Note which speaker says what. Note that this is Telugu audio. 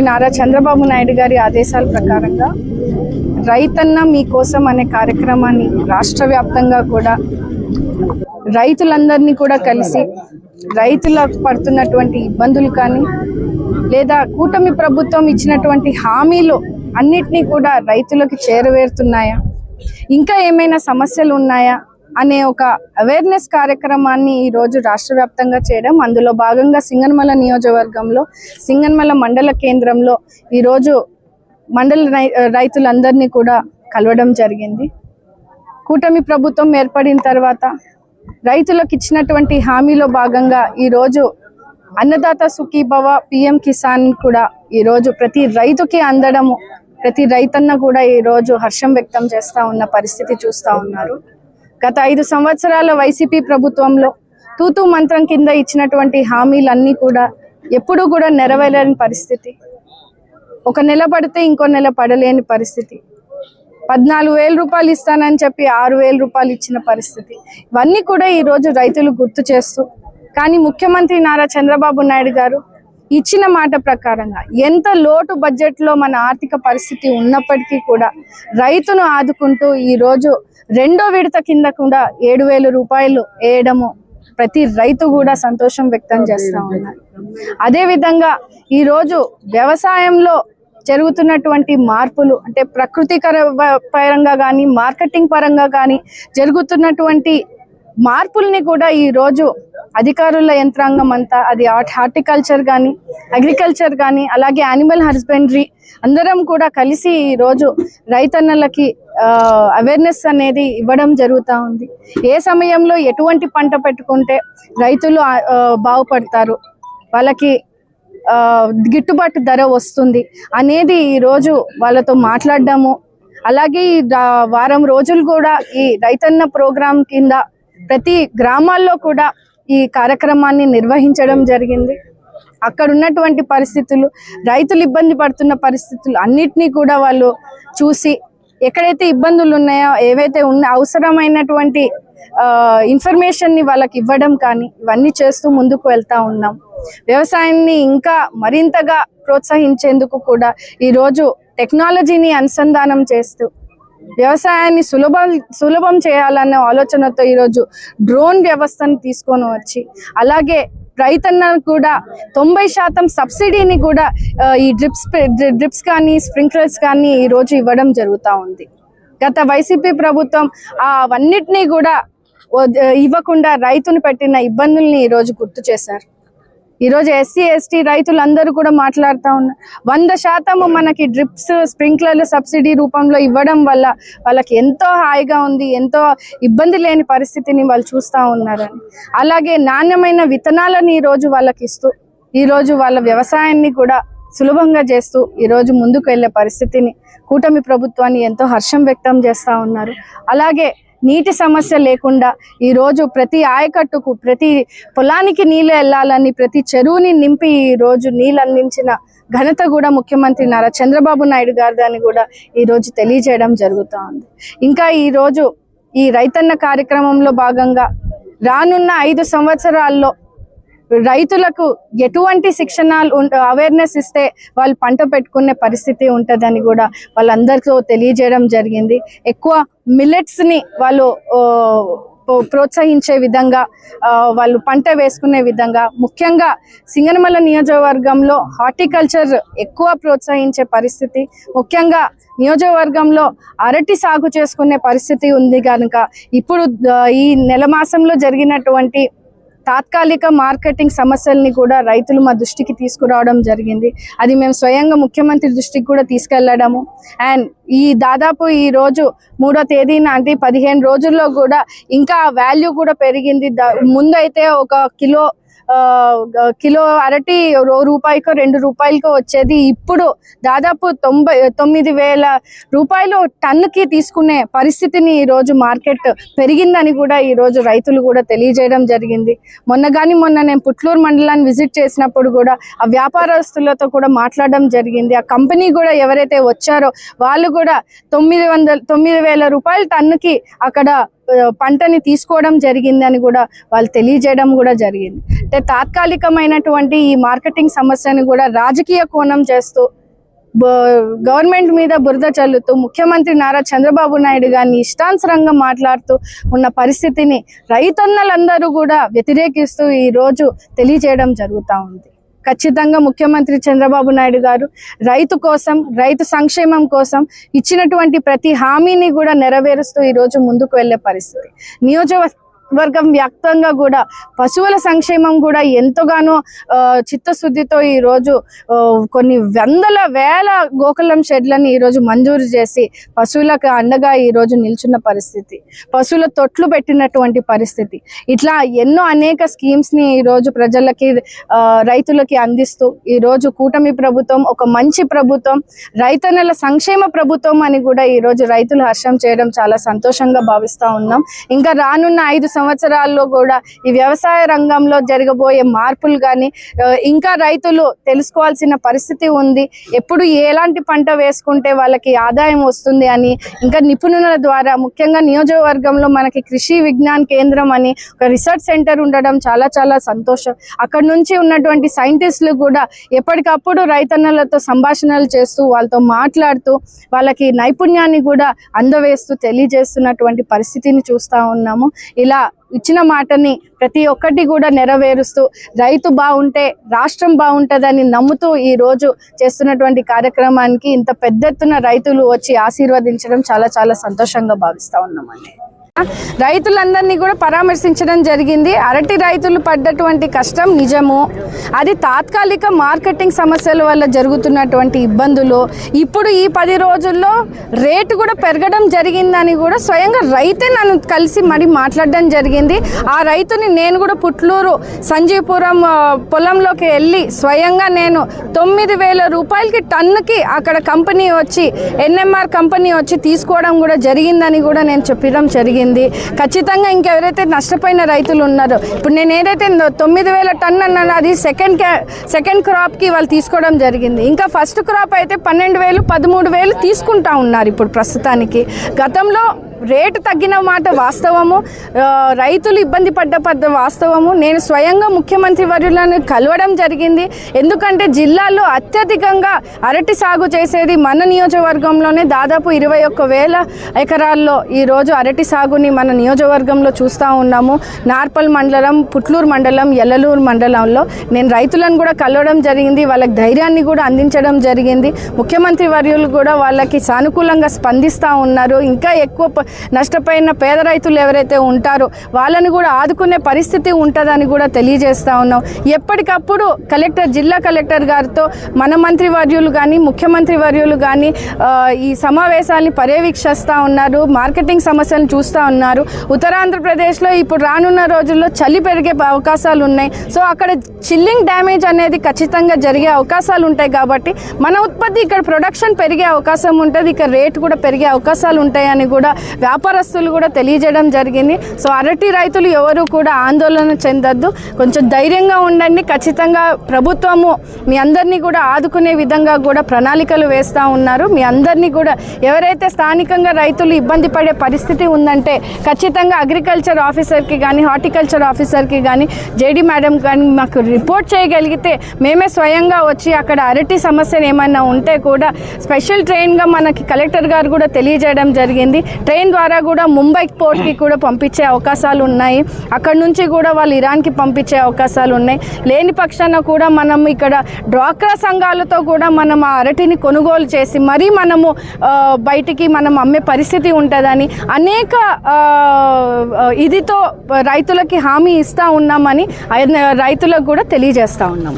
Speaker 1: నారా చంద్రబాబు నాయుడు గారి ఆదేశాల ప్రకారంగా రైతన్న మీకోసం అనే కార్యక్రమాన్ని రాష్ట్ర వ్యాప్తంగా కూడా రైతులందరినీ కూడా కలిసి రైతులకు పడుతున్నటువంటి ఇబ్బందులు కానీ లేదా కూటమి ప్రభుత్వం ఇచ్చినటువంటి హామీలు అన్నిటినీ కూడా రైతులకు చేరవేరుతున్నాయా, ఇంకా ఏమైనా సమస్యలు ఉన్నాయా అనే ఒక అవేర్నెస్ కార్యక్రమాన్ని ఈరోజు రాష్ట్ర వ్యాప్తంగా చేయడం, అందులో భాగంగా సింగనమల నియోజకవర్గంలో సింగనమల మండల కేంద్రంలో ఈరోజు మండల రైతులందరినీ కూడా కలవడం జరిగింది. కూటమి ప్రభుత్వం ఏర్పడిన తర్వాత రైతులకు ఇచ్చినటువంటి హామీలో భాగంగా ఈరోజు అన్నదాత సుఖీభవ పిఎం కిసాన్ కూడా ఈరోజు ప్రతి రైతుకి అందడము, ప్రతి రైతన్న కూడా ఈరోజు హర్షం వ్యక్తం చేస్తూ ఉన్న పరిస్థితి చూస్తూ ఉన్నారు. గత 5 సంవత్సరాల వైసీపీ ప్రభుత్వంలో తూతూ మంత్రం కింద ఇచ్చినటువంటి హామీలన్నీ కూడా ఎప్పుడూ కూడా నెరవేరని పరిస్థితి, ఒక నెల పడితే ఇంకో నెల పడలేని పరిస్థితి, 14,000 రూపాయలు ఇస్తానని చెప్పి 6,000 రూపాయలు ఇచ్చిన పరిస్థితి, ఇవన్నీ కూడా ఈరోజు రైతులు గుర్తు చేస్తూ, కానీ ముఖ్యమంత్రి నారా చంద్రబాబు నాయుడు గారు ఇచ్చిన మాట ప్రకారంగా ఎంత లోటు బడ్జెట్లో మన ఆర్థిక పరిస్థితి ఉన్నప్పటికీ కూడా రైతును ఆదుకుంటూ ఈరోజు 2వ విడత కింద కూడా 7,000 రూపాయలు వేయడము ప్రతి రైతు కూడా సంతోషం వ్యక్తం చేస్తూ ఉన్నారు. అదేవిధంగా ఈరోజు వ్యవసాయంలో జరుగుతున్నటువంటి మార్పులు అంటే ప్రకృతికర పరంగా కానీ మార్కెటింగ్ పరంగా కానీ జరుగుతున్నటువంటి మార్పుల్ని కూడా ఈరోజు అధికారుల యంత్రాంగం అంతా, అది హార్టికల్చర్ కానీ అగ్రికల్చర్ కానీ అలాగే యానిమల్ హస్బెండరీ అందరం కూడా కలిసి ఈరోజు రైతన్నలకి అవేర్నెస్ అనేది ఇవ్వడం జరుగుతూ ఉంది. ఏ సమయంలో ఎటువంటి పంట పెట్టుకుంటే రైతులు బాగుపడతారు, వాళ్ళకి గిట్టుబాటు ధర వస్తుంది అనేది ఈరోజు వాళ్ళతో మాట్లాడడము, అలాగే ఈ వారం రోజులు కూడా ఈ రైతన్న ప్రోగ్రాం కింద ప్రతి గ్రామాల్లో కూడా ఈ కార్యక్రమాన్ని నిర్వహించడం జరిగింది. అక్కడ ఉన్నటువంటి పరిస్థితులు, రైతులు ఇబ్బంది పడుతున్న పరిస్థితులు అన్నిటినీ కూడా వాళ్ళు చూసి ఎక్కడైతే ఇబ్బందులు ఉన్నాయో, ఏవైతే అవసరమైనటువంటి ఇన్ఫర్మేషన్ని వాళ్ళకి ఇవ్వడం కానీ ఇవన్నీ చేస్తూ ముందుకు వెళ్తూ ఉన్నాం. వ్యవసాయాన్ని ఇంకా మరింతగా ప్రోత్సహించేందుకు కూడా ఈరోజు టెక్నాలజీని అనుసంధానం చేస్తూ వ్యవసాయాన్ని సులభం చేయాలన్న ఆలోచనతో ఈరోజు డ్రోన్ వ్యవస్థను తీసుకొని వచ్చి, అలాగే రైతన్నకు కూడా 90% సబ్సిడీని కూడా ఈ డ్రిప్స్ కానీ స్ప్రింక్లర్స్ కానీ ఈరోజు ఇవ్వడం జరుగుతూ ఉంది. గత వైసీపీ ప్రభుత్వం అవన్నిటినీ కూడా ఇవ్వకుండా రైతును పెట్టిన ఇబ్బందుల్ని ఈరోజు గుర్తు చేశారు. ఈరోజు ఎస్సీ ఎస్టీ రైతులందరూ కూడా మాట్లాడుతూ ఉన్నారు, 100% మనకి డ్రిప్స్ స్ప్రింక్లర్లు సబ్సిడీ రూపంలో ఇవ్వడం వల్ల వాళ్ళకి ఎంతో హాయిగా ఉంది, ఎంతో ఇబ్బంది లేని పరిస్థితిని వాళ్ళు చూస్తూ ఉన్నారని, అలాగే నాణ్యమైన విత్తనాలను ఈరోజు వాళ్ళకి ఇస్తూ ఈరోజు వాళ్ళ వ్యవసాయాన్ని కూడా సులభంగా చేస్తూ ఈరోజు ముందుకు వెళ్ళే పరిస్థితిని కూటమి ప్రభుత్వాన్ని ఎంతో హర్షం వ్యక్తం చేస్తూ ఉన్నారు. అలాగే నీటి సమస్య లేకుండా ఈరోజు ప్రతి ఆయకట్టుకు, ప్రతి పొలానికి నీళ్ళు వెళ్ళాలని ప్రతి చెరువుని నింపి ఈరోజు నీళ్ళు అందించిన ఘనత కూడా ముఖ్యమంత్రి నారా చంద్రబాబు నాయుడు గారిదని కూడా ఈరోజు తెలియజేయడం జరుగుతూ ఉంది. ఇంకా ఈరోజు ఈ రైతన్న కార్యక్రమంలో భాగంగా రానున్న 5 సంవత్సరాల్లో రైతులకు ఎటువంటి శిక్షణ అవేర్నెస్ ఇస్తే వాళ్ళు పంట పెట్టుకునే పరిస్థితి ఉంటుందని కూడా వాళ్ళందరితో తెలియజేయడం జరిగింది. ఎక్కువ మిల్లెట్స్ని వాళ్ళు ప్రోత్సహించే విధంగా, వాళ్ళు పంట వేసుకునే విధంగా, ముఖ్యంగా సింగనమల నియోజకవర్గంలో హార్టికల్చర్ ఎక్కువ ప్రోత్సహించే పరిస్థితి, ముఖ్యంగా నియోజకవర్గంలో అరటి సాగు చేసుకునే పరిస్థితి ఉంది కనుక ఇప్పుడు ఈ నెల మాసంలో జరిగినటువంటి తాత్కాలిక మార్కెటింగ్ సమస్యల్ని కూడా రైతులు మా దృష్టికి తీసుకురావడం జరిగింది. అది మేము స్వయంగా ముఖ్యమంత్రి దృష్టికి కూడా తీసుకెళ్లడము, అండ్ ఈ దాదాపు ఈ రోజు 3వ తేదీన అంటే 15 రోజుల్లో కూడా ఇంకా వాల్యూ కూడా పెరిగింది. ముందు అయితే ఒక కిలో అరటి రూపాయికో 2 రూపాయలకో వచ్చేది, ఇప్పుడు దాదాపు 99,000 రూపాయలు టన్నుకి తీసుకునే పరిస్థితిని ఈరోజు మార్కెట్ పెరిగిందని కూడా ఈరోజు రైతులు కూడా తెలియజేయడం జరిగింది. మొన్న నేను పుట్లూరు మండలాన్ని విజిట్ చేసినప్పుడు కూడా ఆ వ్యాపారస్తులతో కూడా మాట్లాడడం జరిగింది. ఆ కంపెనీ కూడా ఎవరైతే వచ్చారో వాళ్ళు కూడా 9,000 రూపాయల టన్నుకి అక్కడ పంటని తీసుకోవడం జరిగింది అని కూడా వాళ్ళు తెలియజేయడం కూడా జరిగింది. అంటే తాత్కాలికమైనటువంటి ఈ మార్కెటింగ్ సమస్యని కూడా రాజకీయ కోణం చేస్తూ గవర్నమెంట్ మీద బురద చల్లుతూ ముఖ్యమంత్రి నారా చంద్రబాబు నాయుడు గారిని ఇష్టానుసరంగా మాట్లాడుతూ ఉన్న పరిస్థితిని రైతన్నలందరూ కూడా వ్యతిరేకిస్తూ ఈ రోజు తెలియజేయడం జరుగుతూ ఉంది. ఖచ్చితంగా ముఖ్యమంత్రి చంద్రబాబు నాయుడు గారు రైతు కోసం, రైతు సంక్షేమం కోసం ఇచ్చినటువంటి ప్రతి హామీని కూడా నెరవేరుస్తూ ఈ రోజు ముందుకు వెళ్లే పరిస్థితి. నియోజకవర్గం వ్యాప్తంగా కూడా పశువుల సంక్షేమం కూడా ఎంతగానో చిత్తశుద్ధితో ఈ రోజు కొన్ని వేల గోకులం షెడ్లను ఈ రోజు మంజూరు చేసి పశువులకు అండగా ఈ రోజు నిల్చున్న పరిస్థితి, పశువుల తొట్లు పెట్టినటువంటి పరిస్థితి, ఇట్లా ఎన్నో అనేక స్కీమ్స్ ని ఈ రోజు ప్రజలకి రైతులకి అందిస్తూ ఈ రోజు కూటమి ప్రభుత్వం ఒక మంచి ప్రభుత్వం, రైతన్నల సంక్షేమ ప్రభుత్వం అని కూడా ఈ రోజు రైతులు హర్షం చేయడం చాలా సంతోషంగా భావిస్తా ఉన్నాం. ఇంకా రానున్న 5 సంవత్సరాల్లో కూడా ఈ వ్యవసాయ రంగంలో జరగబోయే మార్పులు కానీ ఇంకా రైతులు తెలుసుకోవాల్సిన పరిస్థితి ఉంది. ఎప్పుడు ఎలాంటి పంట వేసుకుంటే వాళ్ళకి ఆదాయం వస్తుంది అని ఇంకా నిపుణుల ద్వారా, ముఖ్యంగా నియోజకవర్గంలో మనకి కృషి విజ్ఞాన కేంద్రం అని ఒక రీసెర్చ్ సెంటర్ ఉండడం చాలా చాలా సంతోషం. అక్కడ నుంచి ఉన్నటువంటి సైంటిస్టులు కూడా ఎప్పటికప్పుడు రైతన్నలతో సంభాషణలు చేస్తూ వాళ్ళతో మాట్లాడుతూ వాళ్ళకి నైపుణ్యాన్ని కూడా అందవేస్తూ తెలియజేస్తున్నటువంటి పరిస్థితిని చూస్తూ ఉన్నాము. ఇలా ఇచ్చిన మాటని ప్రతి ఒక్కటి కూడా నెరవేరుస్తూ రైతు బాగుంటే రాష్ట్రం బాగుంటుందని నమ్ముతూ ఈ రోజు చేస్తున్నటువంటి కార్యక్రమానికి ఇంత పెద్ద ఎత్తున రైతులు వచ్చి ఆశీర్వదించడం చాలా చాలా సంతోషంగా భావిస్తా ఉన్నామండి. రైతులందరినీ కూడా పరామర్శించడం జరిగింది. అరటి రైతులు పడ్డటువంటి కష్టం నిజము, అది తాత్కాలిక మార్కెటింగ్ సమస్యల వల్ల జరుగుతున్నటువంటి ఇబ్బందులు. ఇప్పుడు ఈ 10 రోజుల్లో రేటు కూడా పెరగడం జరిగిందని కూడా స్వయంగా రైతే నన్ను కలిసి మరి మాట్లాడడం జరిగింది. ఆ రైతుని నేను కూడా పుట్లూరు సంజీపురం పొలంలోకి వెళ్ళి స్వయంగా నేను 9,000 రూపాయలకి టన్నుకి అక్కడ కంపెనీ వచ్చి NMR కంపెనీ వచ్చి తీసుకోవడం కూడా జరిగిందని కూడా నేను చెప్పడం జరిగింది. ఖచ్చితంగా ఇంకెవరైతే నష్టపోయిన రైతులు ఉన్నారో, ఇప్పుడు నేను ఏదైతే 9,000 టన్ అన్నానో అది సెకండ్ క్రాప్ కి వాళ్ళు తీసుకోవడం జరిగింది. ఇంకా ఫస్ట్ క్రాప్ అయితే 12,000 13,000 తీసుకుంటా ఉన్నారు ఇప్పుడు ప్రస్తుతానికి. గతంలో రేటు తగ్గిన మాట వాస్తవము, రైతులు ఇబ్బంది పడ్డ వాస్తవము. నేను స్వయంగా ముఖ్యమంత్రి వర్యులను కలవడం జరిగింది. ఎందుకంటే జిల్లాలో అత్యధికంగా అరటి సాగు చేసేది మన నియోజకవర్గంలోనే. దాదాపు 21,000 ఎకరాల్లో ఈరోజు అరటి సాగుని మన నియోజకవర్గంలో చూస్తూ ఉన్నాము. నార్పల్ మండలం, పుట్లూరు మండలం, ఎల్లలూరు మండలంలో నేను రైతులను కూడా కలవడం జరిగింది. వాళ్ళకి ధైర్యాన్ని కూడా అందించడం జరిగింది. ముఖ్యమంత్రి వర్యులు కూడా వాళ్ళకి సానుకూలంగా స్పందిస్తూ ఉన్నారు. ఇంకా ఎక్కువ నష్టపోయిన పేద రైతులు ఎవరైతే ఉంటారో వాళ్ళని కూడా ఆదుకునే పరిస్థితి ఉంటుందని కూడా తెలియజేస్తూ ఉన్నాం. ఎప్పటికప్పుడు జిల్లా కలెక్టర్ గారితో మన మంత్రి వర్యులు కానీ ముఖ్యమంత్రి వర్యులు కానీ ఈ సమావేశాన్ని పర్యవేక్షిస్తూ ఉన్నారు. మార్కెటింగ్ సమస్యలను చూస్తూ ఉన్నారు. ఉత్తరాంధ్రప్రదేశ్లో ఇప్పుడు రానున్న రోజుల్లో చలి పెరిగే అవకాశాలు ఉన్నాయి. సో అక్కడ చిల్లింగ్ డ్యామేజ్ అనేది ఖచ్చితంగా జరిగే అవకాశాలు ఉంటాయి. కాబట్టి మన ఉత్పత్తి ఇక్కడ ప్రొడక్షన్ పెరిగే అవకాశం ఉంటుంది, ఇక్కడ రేటు కూడా పెరిగే అవకాశాలు ఉంటాయని కూడా వ్యాపారస్తులు కూడా తెలియజేయడం జరిగింది. సో అరటి రైతులు ఎవరు కూడా ఆందోళన చెందొద్దు, కొంచెం ధైర్యంగా ఉండండి. ఖచ్చితంగా ప్రభుత్వము మీ అందరినీ కూడా ఆదుకునే విధంగా కూడా ప్రణాళికలు వేస్తూ ఉన్నారు. మీ అందరినీ కూడా ఎవరైతే స్థానికంగా రైతులు ఇబ్బంది పడే పరిస్థితి ఉందంటే ఖచ్చితంగా అగ్రికల్చర్ ఆఫీసర్కి కానీ హార్టికల్చర్ ఆఫీసర్కి కానీ జేడీ మేడం కానీ మాకు రిపోర్ట్ చేయగలిగితే మేమే స్వయంగా వచ్చి అక్కడ అరటి సమస్యలు ఏమైనా ఉంటే కూడా స్పెషల్ ట్రైన్గా మనకి కలెక్టర్ గారు కూడా తెలియజేయడం జరిగింది. ట్రైన్ ద్వారా కూడా ముంబై పోర్ట్కి కూడా పంపించే అవకాశాలు ఉన్నాయి. అక్కడ నుంచి కూడా వాళ్ళు ఇరాన్కి పంపించే అవకాశాలు ఉన్నాయి. లేని పక్షాన కూడా మనం ఇక్కడ డ్వాక్రా సంఘాలతో కూడా మనం ఆ అరటిని కొనుగోలు చేసి మరీ మనము బయటికి మనం అమ్మే పరిస్థితి ఉంటుందని అనేక ఇదితో రైతులకి హామీ ఇస్తూ ఉన్నామని రైతులకు కూడా తెలియజేస్తూ ఉన్నాం.